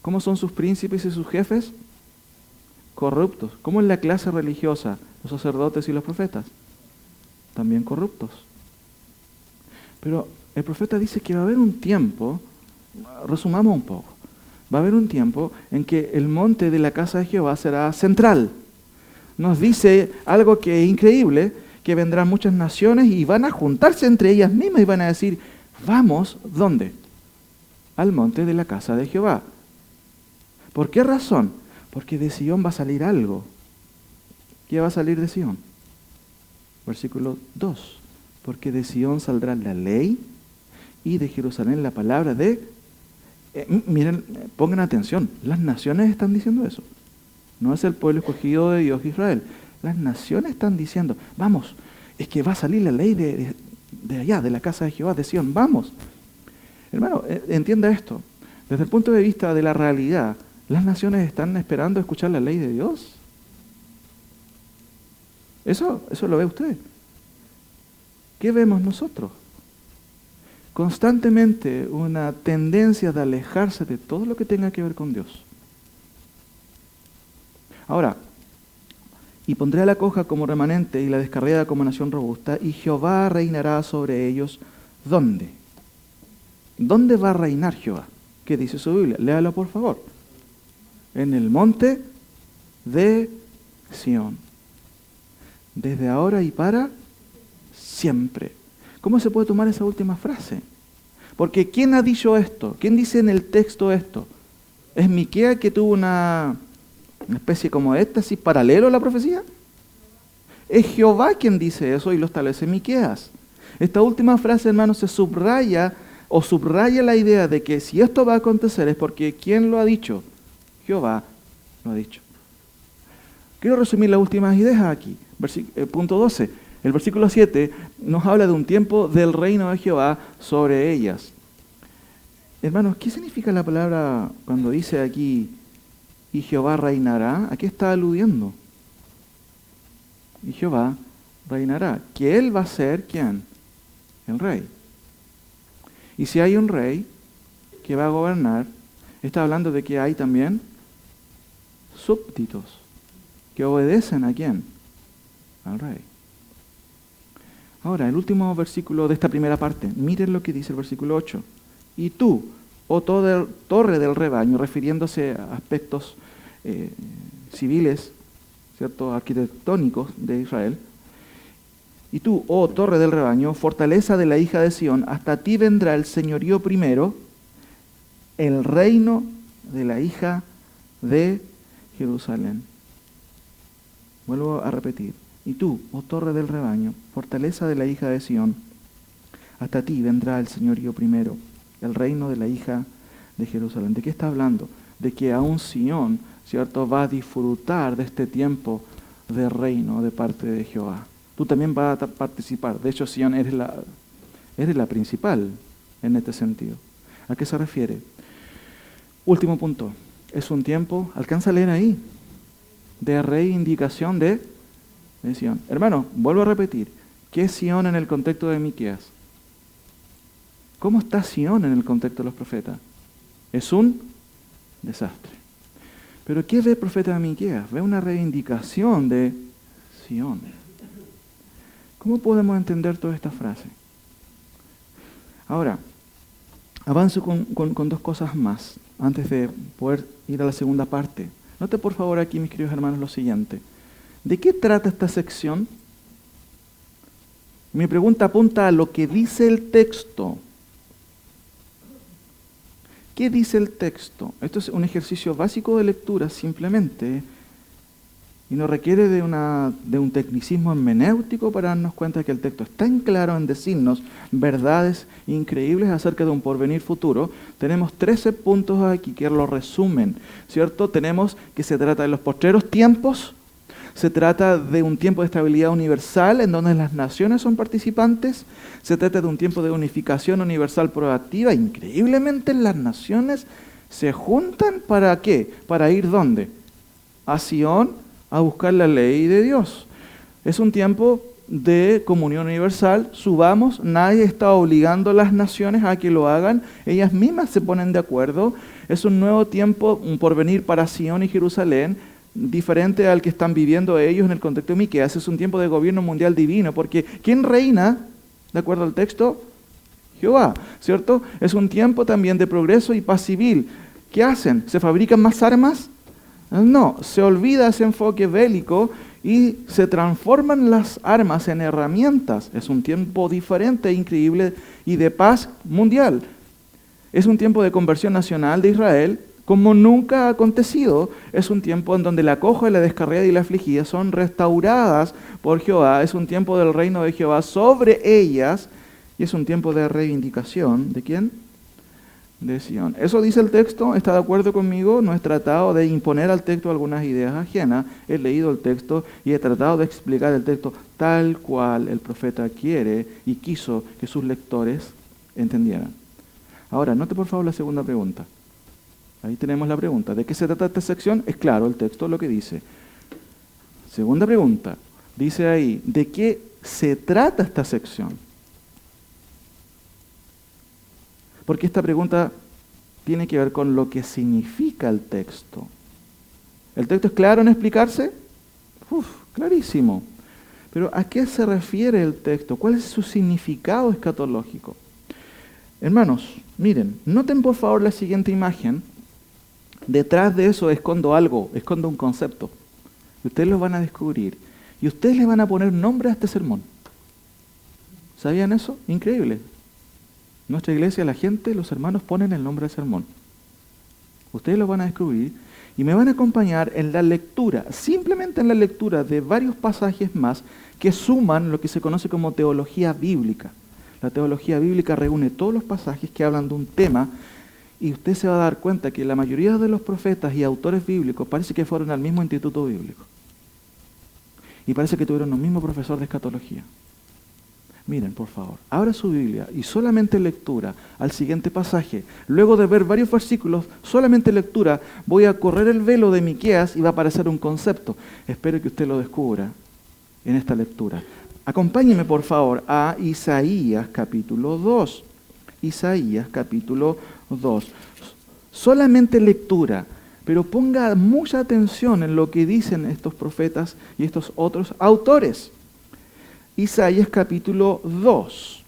¿Cómo son sus príncipes y sus jefes? Corruptos. ¿Cómo es la clase religiosa? Los sacerdotes y los profetas. También corruptos. Pero el profeta dice que va a haber un tiempo, resumamos un poco, va a haber un tiempo en que el monte de la casa de Jehová será central. Nos dice algo que es increíble, que vendrán muchas naciones y van a juntarse entre ellas mismas y van a decir, vamos, ¿dónde? Al monte de la casa de Jehová. ¿Por qué razón? Porque de Sion va a salir algo. ¿Qué va a salir de Sion? Versículo 2. Porque de Sion saldrá la ley y de Jerusalén la palabra de... miren, pongan atención, las naciones están diciendo eso. No es el pueblo escogido de Dios Israel. Las naciones están diciendo, vamos, es que va a salir la ley de allá, de la casa de Jehová, de Sion, vamos. Hermano, entienda esto. Desde el punto de vista de la realidad, ¿las naciones están esperando escuchar la ley de Dios? Eso lo ve usted. ¿Qué vemos nosotros? Constantemente una tendencia de alejarse de todo lo que tenga que ver con Dios. Ahora, y pondré a la coja como remanente y la descarriada como nación robusta, y Jehová reinará sobre ellos. ¿Dónde? ¿Dónde va a reinar Jehová? ¿Qué dice su Biblia? Léalo por favor. En el monte de Sión. Desde ahora y para siempre. ¿Cómo se puede tomar esa última frase? Porque ¿quién ha dicho esto? ¿Quién dice en el texto esto? ¿Es Miqueas que tuvo una especie como éxtasis paralelo a la profecía? Es Jehová quien dice eso y lo establece Miqueas. Esta última frase, hermanos, se subraya la idea de que si esto va a acontecer es porque ¿quién lo ha dicho? Jehová lo ha dicho. Quiero resumir las últimas ideas aquí. Punto 12. El versículo 7 nos habla de un tiempo del reino de Jehová sobre ellas. Hermanos, ¿qué significa la palabra cuando dice aquí y Jehová reinará? ¿A qué está aludiendo? Y Jehová reinará. Que Él va a ser, ¿quién? El rey. Y si hay un rey que va a gobernar, está hablando de que hay también súbditos que obedecen ¿a quién? Al rey. Ahora, el último versículo de esta primera parte, miren lo que dice el versículo 8. Y tú, oh torre del rebaño, refiriéndose a aspectos civiles, ¿cierto?, arquitectónicos de Israel. Y tú, oh torre del rebaño, fortaleza de la hija de Sión, hasta ti vendrá el señorío primero, el reino de la hija de Jerusalén. Vuelvo a repetir. Y tú, oh torre del rebaño, fortaleza de la hija de Sión, hasta ti vendrá el señorío primero, el reino de la hija de Jerusalén. ¿De qué está hablando? De que aún Sión, ¿cierto?, va a disfrutar de este tiempo de reino de parte de Jehová. Tú también vas a participar. De hecho, Sión eres eres la principal en este sentido. ¿A qué se refiere? Último punto. Es un tiempo, alcanza a leer ahí, de reivindicación de Sion. Hermano, vuelvo a repetir. ¿Qué es Sion en el contexto de Miqueas? ¿Cómo está Sion en el contexto de los profetas? Es un desastre. Pero ¿qué ve el profeta Miqueas? Ve una reivindicación de Sion. ¿Cómo podemos entender toda esta frase? Ahora, avanzo con dos cosas más antes de poder ir a la segunda parte. Note por favor aquí, mis queridos hermanos, lo siguiente. ¿De qué trata esta sección? Mi pregunta apunta a lo que dice el texto. ¿Qué dice el texto? Esto es un ejercicio básico de lectura simplemente y no requiere de un tecnicismo hermenéutico para darnos cuenta de que el texto es tan claro en decirnos verdades increíbles acerca de un porvenir futuro. Tenemos 13 puntos aquí que lo resumen, ¿cierto? Tenemos que se trata de los postreros tiempos, se trata de un tiempo de estabilidad universal en donde las naciones son participantes, se trata de un tiempo de unificación universal proactiva. Increíblemente las naciones se juntan ¿para qué? ¿Para ir dónde? A Sion, a buscar la ley de Dios. Es un tiempo de comunión universal, subamos, nadie está obligando a las naciones a que lo hagan, ellas mismas se ponen de acuerdo. Es un nuevo tiempo, un porvenir para Sion y Jerusalén, diferente al que están viviendo ellos en el contexto de Miqueas. Es un tiempo de gobierno mundial divino, porque ¿quién reina? De acuerdo al texto, Jehová, ¿cierto? Es un tiempo también de progreso y paz civil. ¿Qué hacen? ¿Se fabrican más armas? No, se olvida ese enfoque bélico y se transforman las armas en herramientas. Es un tiempo diferente, increíble y de paz mundial. Es un tiempo de conversión nacional de Israel, como nunca ha acontecido. Es un tiempo en donde la coja, la descarriada y la afligida son restauradas por Jehová. Es un tiempo del reino de Jehová sobre ellas y es un tiempo de reivindicación. ¿De quién? De Sion. Eso dice el texto. ¿Está de acuerdo conmigo? No he tratado de imponer al texto algunas ideas ajenas. He leído el texto y he tratado de explicar el texto tal cual el profeta quiere y quiso que sus lectores entendieran. Ahora, note por favor la segunda pregunta. Ahí tenemos la pregunta. ¿De qué se trata esta sección? Es claro el texto lo que dice. Segunda pregunta. Dice ahí, ¿de qué se trata esta sección? Porque esta pregunta tiene que ver con lo que significa el texto. ¿El texto es claro en explicarse? Clarísimo. Pero ¿a qué se refiere el texto? ¿Cuál es su significado escatológico? Hermanos, miren, noten por favor la siguiente imagen. Detrás de eso escondo algo, escondo un concepto. Y ustedes lo van a descubrir. Y ustedes le van a poner nombre a este sermón. ¿Sabían eso? Increíble. En nuestra iglesia la gente, los hermanos ponen el nombre al sermón. Ustedes lo van a descubrir y me van a acompañar en la lectura, simplemente en la lectura de varios pasajes más que suman lo que se conoce como teología bíblica. La teología bíblica reúne todos los pasajes que hablan de un tema. Y usted se va a dar cuenta que la mayoría de los profetas y autores bíblicos parece que fueron al mismo instituto bíblico. Y parece que tuvieron el mismo profesor de escatología. Miren, por favor, abra su Biblia y solamente lectura al siguiente pasaje. Luego de ver varios versículos, solamente lectura, voy a correr el velo de Miqueas y va a aparecer un concepto. Espero que usted lo descubra en esta lectura. Acompáñeme, por favor, a Isaías capítulo 2. Isaías capítulo 2. Solamente lectura, pero ponga mucha atención en lo que dicen estos profetas y estos otros autores. Isaías capítulo 2.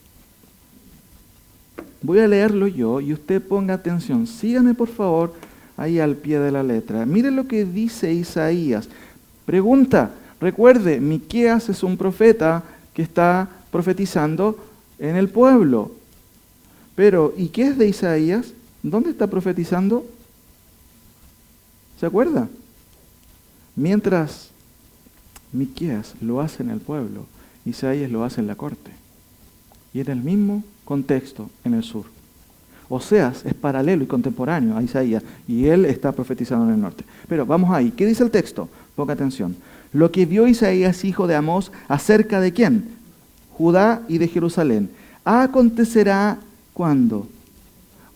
Voy a leerlo yo y usted ponga atención. Sígame por favor ahí al pie de la letra. Mire lo que dice Isaías. Pregunta, recuerde, Miqueas es un profeta que está profetizando en el pueblo. Pero, ¿y qué es de Isaías? ¿Dónde está profetizando? ¿Se acuerda? Mientras Miqueas lo hace en el pueblo, Isaías lo hace en la corte. Y en el mismo contexto en el sur. Oseas es paralelo y contemporáneo a Isaías y él está profetizando en el norte. Pero vamos ahí. ¿Qué dice el texto? Ponga atención. Lo que vio Isaías, hijo de Amós, acerca de quién? Judá y de Jerusalén. Acontecerá cuando.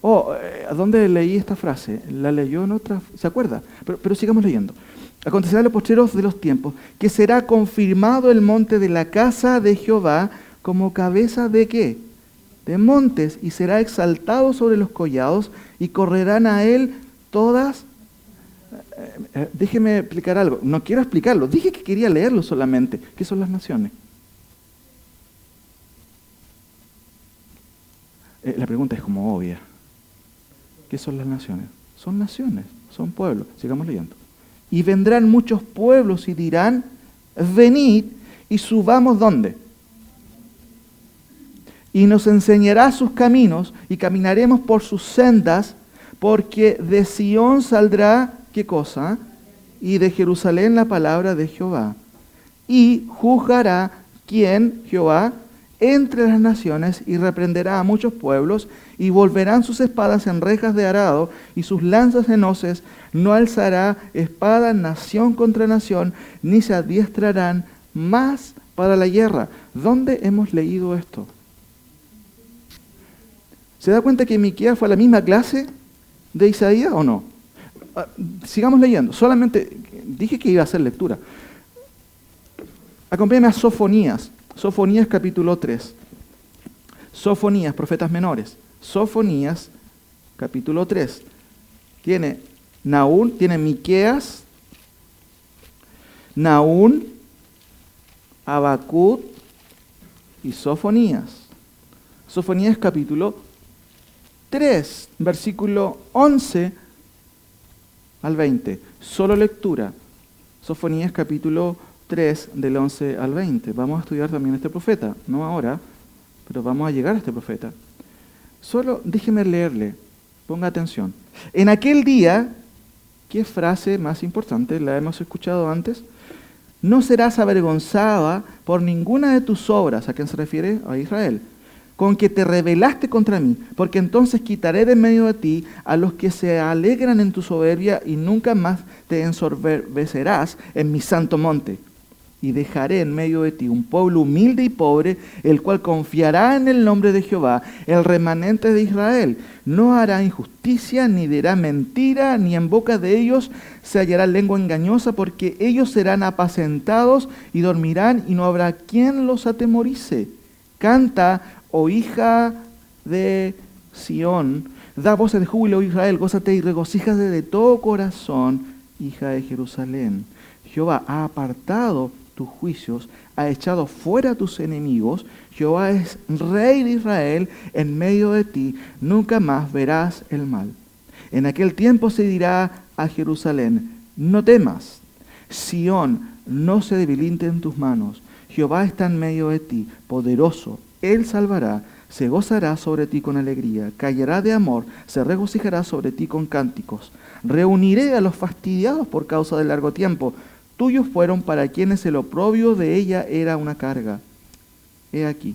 ¿A dónde leí esta frase? La leyó en otra, ¿se acuerda? Pero sigamos leyendo. Acontecerá en los postreros de los tiempos que será confirmado el monte de la casa de Jehová como cabeza de ¿qué? De montes, y será exaltado sobre los collados y correrán a él todas. Déjeme explicar algo. No quiero explicarlo. Dije que quería leerlo solamente. ¿Qué son las naciones? La pregunta es como obvia. ¿Qué son las naciones? Son naciones, son pueblos. Sigamos leyendo. Y vendrán muchos pueblos y dirán, venid y subamos ¿dónde? Y nos enseñará sus caminos y caminaremos por sus sendas, porque de Sión saldrá, ¿qué cosa? Y de Jerusalén la palabra de Jehová. Y juzgará, ¿quién? Jehová, entre las naciones, y reprenderá a muchos pueblos, y volverán sus espadas en rejas de arado, y sus lanzas en hoces. No alzará espada nación contra nación, ni se adiestrarán más para la guerra. ¿Dónde hemos leído esto? ¿Se da cuenta que Miqueas fue a la misma clase de Isaías o no? Sigamos leyendo. Solamente dije que iba a hacer lectura. Acompáñame a Sofonías. Sofonías capítulo 3. Sofonías, profetas menores. Sofonías capítulo 3. Tiene Nahum, tiene Miqueas, Nahum, Habacuc y Sofonías. Sofonías capítulo 3, versículo 11 al 20. Solo lectura. Sofonías capítulo 3, del 11 al 20. Vamos a estudiar también a este profeta. No ahora, pero vamos a llegar a este profeta. Solo déjeme leerle. Ponga atención. En aquel día, ¿qué frase más importante? La hemos escuchado antes. No serás avergonzada por ninguna de tus obras. ¿A quién se refiere? A Israel. Con que te rebelaste contra mí, porque entonces quitaré de medio de ti a los que se alegran en tu soberbia y nunca más te ensorbecerás en mi santo monte. Y dejaré en medio de ti un pueblo humilde y pobre, el cual confiará en el nombre de Jehová, el remanente de Israel. No hará injusticia, ni dirá mentira, ni en boca de ellos se hallará lengua engañosa, porque ellos serán apacentados y dormirán, y no habrá quien los atemorice. Canta, oh hija de Sión, da voces de júbilo, Israel, gózate y regocíjate de todo corazón, hija de Jerusalén. Jehová ha apartado tus juicios, ha echado fuera tus enemigos. Jehová es rey de Israel en medio de ti, nunca más verás el mal. En aquel tiempo se dirá a Jerusalén, no temas, Sión, no se debilite en tus manos. Jehová está en medio de ti, poderoso, Él salvará, se gozará sobre ti con alegría, callará de amor, se regocijará sobre ti con cánticos. Reuniré a los fastidiados por causa del largo tiempo. Tuyos fueron para quienes el oprobio de ella era una carga. He aquí,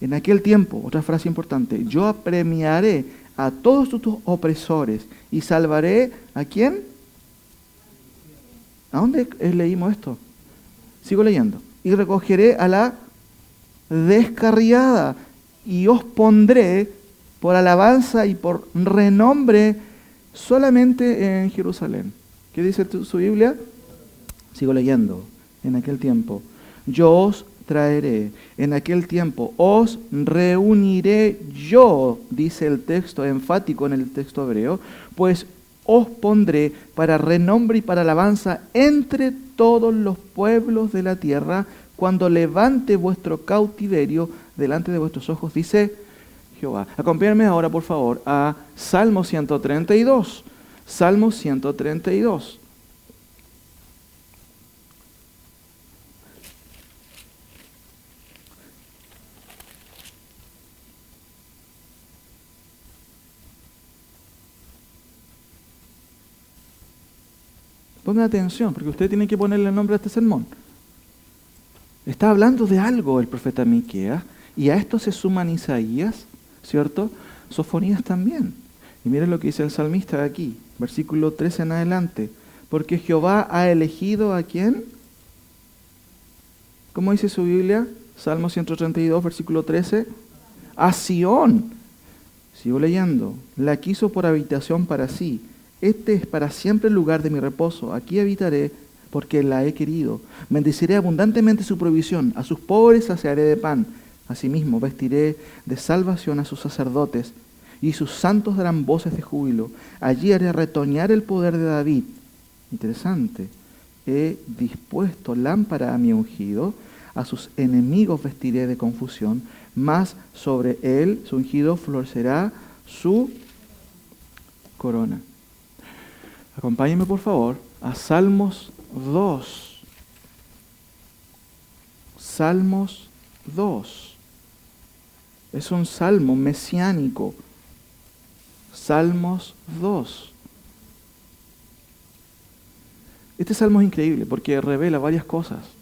en aquel tiempo, otra frase importante, yo apremiaré a todos tus opresores y salvaré ¿a quién? ¿A dónde leímos esto? Sigo leyendo. Y recogeré a la descarriada y os pondré por alabanza y por renombre solamente en Jerusalén. ¿Qué dice su Biblia? Sigo leyendo. En aquel tiempo yo os traeré, en aquel tiempo os reuniré yo, dice el texto enfático en el texto hebreo, pues os pondré para renombre y para alabanza entre todos los pueblos de la tierra, cuando levante vuestro cautiverio delante de vuestros ojos, dice Jehová. Acompáñenme ahora, por favor, a Salmo 132. Salmo 132. Ponga atención, porque usted tiene que ponerle el nombre a este sermón. Está hablando de algo el profeta Miqueas, y a esto se suman Isaías, ¿cierto? Sofonías también. Y miren lo que dice el salmista aquí, versículo 13 en adelante. Porque Jehová ha elegido ¿a quién? ¿Cómo dice su Biblia? Salmo 132, versículo 13. A Sión, sigo leyendo, la quiso por habitación para sí. Este es para siempre el lugar de mi reposo. Aquí habitaré porque la he querido. Bendeciré abundantemente su provisión. A sus pobres saciaré de pan. Asimismo, vestiré de salvación a sus sacerdotes, y sus santos darán voces de júbilo. Allí haré retoñar el poder de David. Interesante. He dispuesto lámpara a mi ungido, a sus enemigos vestiré de confusión, mas sobre él, su ungido, florecerá su corona. Acompáñenme por favor a Salmos 2. Salmos 2. Es un salmo mesiánico. Salmos 2. Este salmo es increíble porque revela varias cosas.